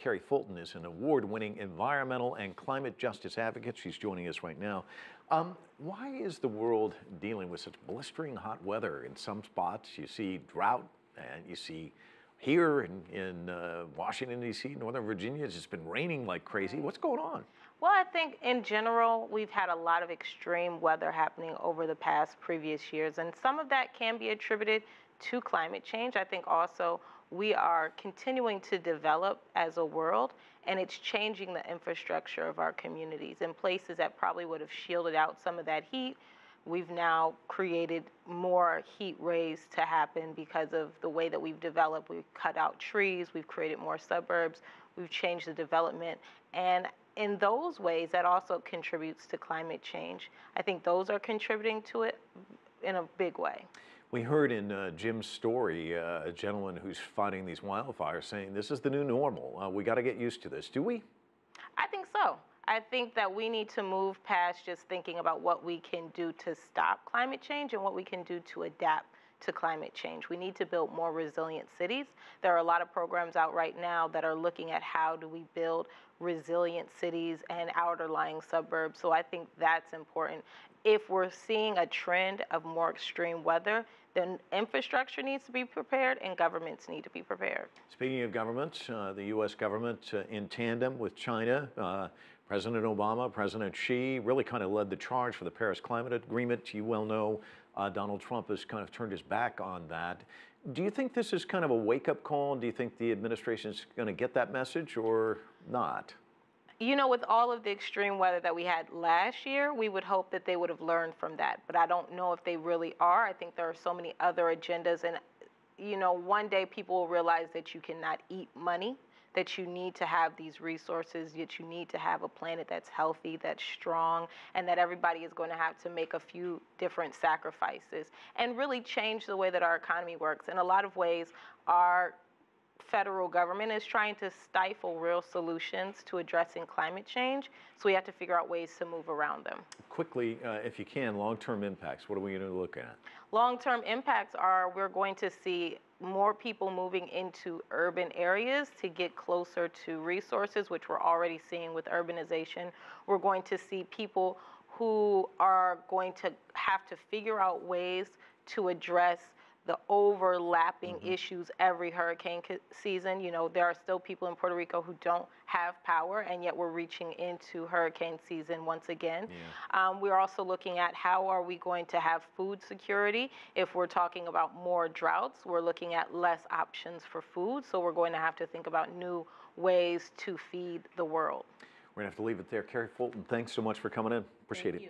Keri Fulton is an award-winning environmental and climate justice advocate. She's joining us right now. Why is the world dealing with such blistering hot weather? In some spots, you see drought, and you see here in Washington, D.C., Northern Virginia, it's just been raining like crazy. What's going on? Well, I think in general, we've had a lot of extreme weather happening over the past previous years, and some of that can be attributed to climate change. I think also we are continuing to develop as a world, and it's changing the infrastructure of our communities. In places that probably would have shielded out some of that heat, we've now created more heat rays to happen because of the way that we've developed. We've cut out trees, we've created more suburbs, we've changed the development, and in those ways, that also contributes to climate change. I think those are contributing to it in a big way. We heard in Jim's story, a gentleman who's fighting these wildfires saying this is the new normal. We got to get used to this. Do we? I think so. I think that we need to move past just thinking about what we can do to stop climate change and what we can do to adapt to climate change. We need to build more resilient cities. There are a lot of programs out right now that are looking at how do we build resilient cities and outerlying suburbs. So I think that's important. If we're seeing a trend of more extreme weather, then infrastructure needs to be prepared and governments need to be prepared. Speaking of governments, the U.S. government in tandem with China, President Obama, President Xi really kind of led the charge for the Paris Climate Agreement. You well know Donald Trump has kind of turned his back on that. Do you think this is kind of a wake-up call? Do you think the administration is going to get that message or not? You know, with all of the extreme weather that we had last year, we would hope that they would have learned from that. But I don't know if they really are. I think there are so many other agendas. And, you know, one day people will realize that you cannot eat money, that you need to have these resources, that you need to have a planet that's healthy, that's strong, and that everybody is going to have to make a few different sacrifices and really change the way that our economy works. In a lot of ways, our federal government is trying to stifle real solutions to addressing climate change, so we have to figure out ways to move around them. Quickly, if you can, long-term impacts, what are we going to look at? Long-term impacts are we're going to see more people moving into urban areas to get closer to resources, which we're already seeing with urbanization. We're going to see people who are going to have to figure out ways to address the overlapping issues every hurricane season. You know, there are still people in Puerto Rico who don't have power, and yet we're reaching into hurricane season once again. Yeah. We're also looking at how are we going to have food security. If we're talking about more droughts, we're looking at less options for food, so we're going to have to think about new ways to feed the world. We're going to have to leave it there. Keri Fulton, thanks so much for coming in. Appreciate it.